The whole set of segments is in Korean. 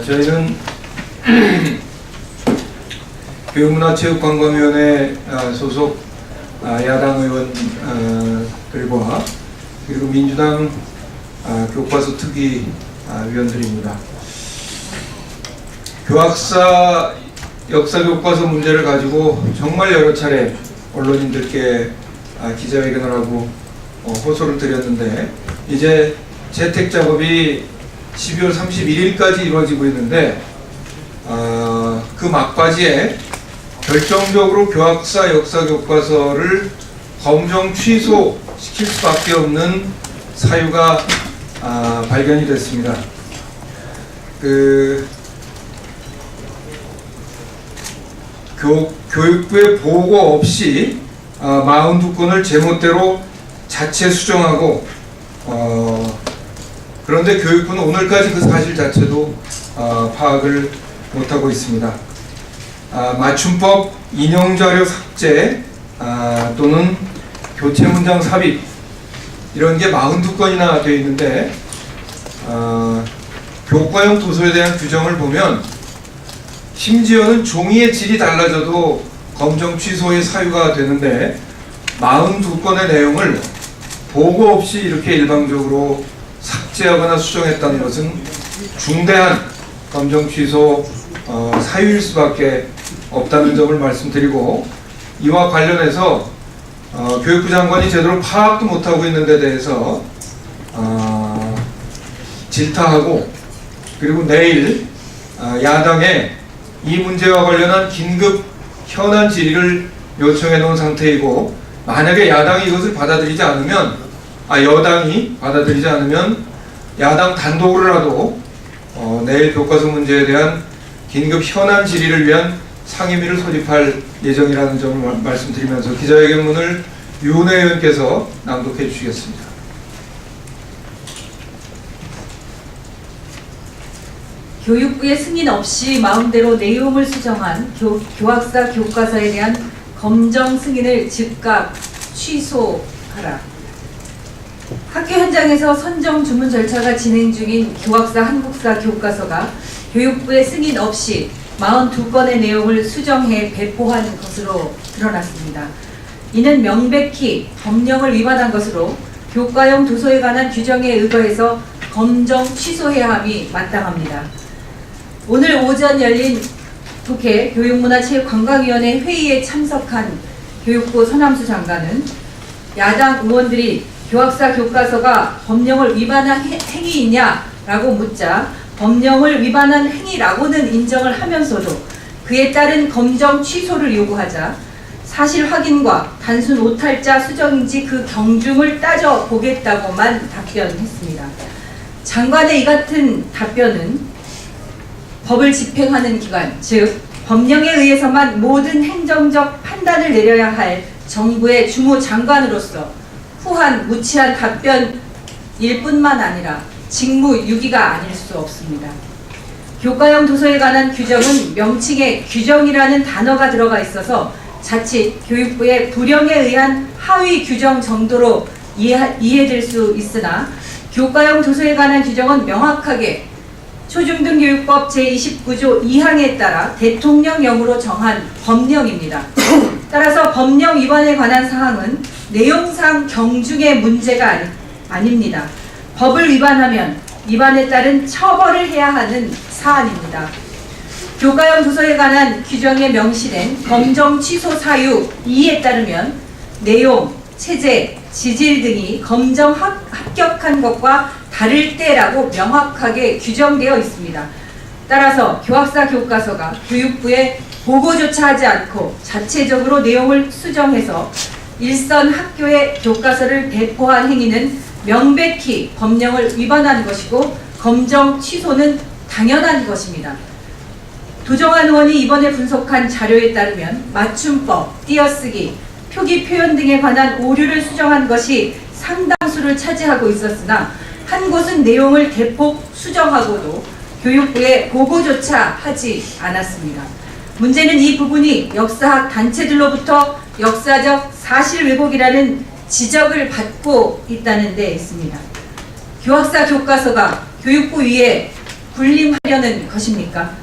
저희는 교육문화체육관광위원회 소속 야당 의원들과 그리고 민주당 교과서 특위 위원들입니다. 교학사 역사교과서 문제를 가지고 정말 여러 차례 언론인들께 기자회견을 하고 호소를 드렸는데, 이제 채택 작업이 12월 31일까지 이루어지고 있는데 그 막바지에 결정적으로 교학사 역사교과서를 검정 취소시킬 수밖에 없는 사유가 발견이 됐습니다. 교육부의 보고 없이 42건을 제멋대로 자체 수정하고, 그런데 교육부는 오늘까지 그 사실 자체도 파악을 못하고 있습니다. 맞춤법 인용자료 삭제 또는 교체 문장 삽입, 이런 게 42건이나 되어 있는데, 교과형 도서에 대한 규정을 보면 심지어는 종이의 질이 달라져도 검정 취소의 사유가 되는데, 42건의 내용을 보고 없이 이렇게 일방적으로 삭제하거나 수정했다는 것은 중대한 검정 취소 사유일 수밖에 없다는 점을 말씀드리고, 이와 관련해서 교육부 장관이 제대로 파악도 못하고 있는 데 대해서 질타하고, 그리고 내일 야당에 이 문제와 관련한 긴급 현안 질의를 요청해 놓은 상태이고, 만약에 야당이 이것을 받아들이지 않으면, 여당이 받아들이지 않으면 야당 단독으로라도 내일 교과서 문제에 대한 긴급 현안 질의를 위한 상임위를 소집할 예정이라는 점을 말씀드리면서 기자회견문을 유은혜 의원께서 낭독해 주시겠습니다. 교육부의 승인 없이 마음대로 내용을 수정한 교학사 교과서에 대한 검정 승인을 즉각 취소하라. 학교 현장에서 선정 주문 절차가 진행 중인 교학사 한국사 교과서가 교육부의 승인 없이 42건의 내용을 수정해 배포한 것으로 드러났습니다. 이는 명백히 법령을 위반한 것으로 교과형 도서에 관한 규정에 의거해서 검정 취소해야 함이 마땅합니다. 오늘 오전 열린 국회 교육문화체육관광위원회 회의에 참석한 교육부 서남수 장관은 야당 의원들이 교학사 교과서가 법령을 위반한 행위이냐라고 묻자 법령을 위반한 행위라고는 인정을 하면서도 그에 따른 검정 취소를 요구하자 사실 확인과 단순 오탈자 수정인지 그 경중을 따져보겠다고만 답변했습니다. 장관의 이 같은 답변은 법을 집행하는 기관, 즉 법령에 의해서만 모든 행정적 판단을 내려야 할 정부의 주무장관으로서 후한 무치한 답변일 뿐만 아니라 직무유기가 아닐 수 없습니다. 교과형 도서에 관한 규정은 명칭에 규정이라는 단어가 들어가 있어서 자칫 교육부의 불령에 의한 하위 규정 정도로 이해될 수 있으나, 교과형 도서에 관한 규정은 명확하게 초중등교육법 제29조 2항에 따라 대통령령으로 정한 법령입니다. 따라서 법령 위반에 관한 사항은 내용상 경중의 문제가 아닙니다. 법을 위반하면 위반에 따른 처벌을 해야 하는 사안입니다. 교과형 도서에 관한 규정에 명시된 검정 취소 사유 2에 따르면 내용, 체제, 지질 등이 검정 합격한 것과 다를 때라고 명확하게 규정되어 있습니다. 따라서 교학사 교과서가 교육부에 보고조차 하지 않고 자체적으로 내용을 수정해서 일선 학교에 교과서를 배포한 행위는 명백히 법령을 위반한 것이고 검정 취소는 당연한 것입니다. 도정환 의원이 이번에 분석한 자료에 따르면 맞춤법, 띄어쓰기, 표기 표현 등에 관한 오류를 수정한 것이 상당수를 차지하고 있었으나 한 곳은 내용을 대폭 수정하고도 교육부에 보고조차 하지 않았습니다. 문제는 이 부분이 역사학 단체들로부터 역사적 사실 왜곡이라는 지적을 받고 있다는 데 있습니다. 교학사 교과서가 교육부 위에 군림하려는 것입니까?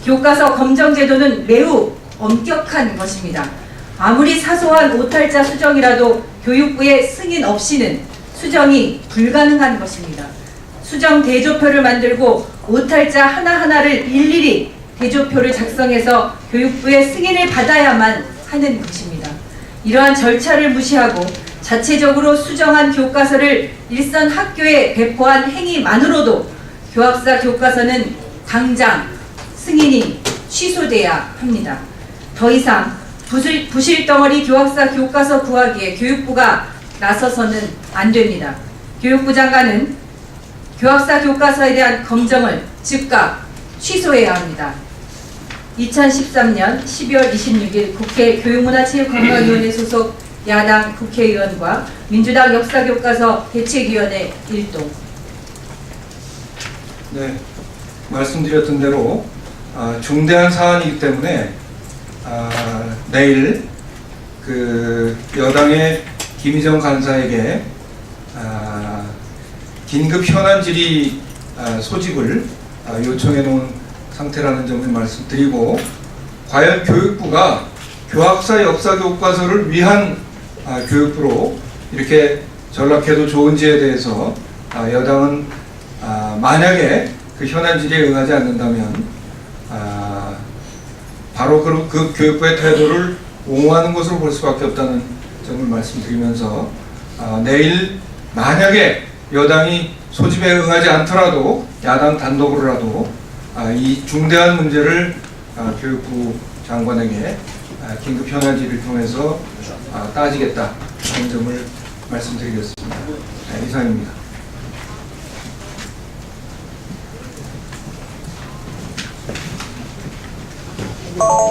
교과서 검정 제도는 매우 엄격한 것입니다. 아무리 사소한 오탈자 수정이라도 교육부의 승인 없이는 수정이 불가능한 것입니다. 수정 대조표를 만들고 오탈자 하나하나를 일일이 대조표를 작성해서 교육부의 승인을 받아야만 하는 것입니다. 이러한 절차를 무시하고 자체적으로 수정한 교과서를 일선 학교에 배포한 행위만으로도 교학사 교과서는 당장 승인이 취소돼야 합니다. 더 이상 부실덩어리 교학사 교과서 구하기에 교육부가 나서서는 안 됩니다. 교육부 장관은 교학사 교과서에 대한 검정을 즉각 취소해야 합니다. 2013년 12월 26일 국회 교육문화체육관광위원회 소속 야당 국회의원과 민주당 역사교과서 대책위원회 일동. 네, 말씀드렸던 대로 중대한 사안이기 때문에 내일 그 여당의 김희정 간사에게 긴급 현안 질의 소집을 요청해 놓은 상태라는 점을 말씀드리고, 과연 교육부가 교학사 역사 교과서를 위한 교육부로 이렇게 전락해도 좋은지에 대해서 여당은 만약에 그 현안 질의에 응하지 않는다면 바로 그 교육부의 태도를 옹호하는 것으로 볼 수밖에 없다는 점을 말씀드리면서, 내일 만약에 여당이 소집에 응하지 않더라도 야당 단독으로라도 이 중대한 문제를 교육부 장관에게 긴급 현안 질의를 통해서 따지겠다 하는 점을 말씀드리겠습니다. 이상입니다.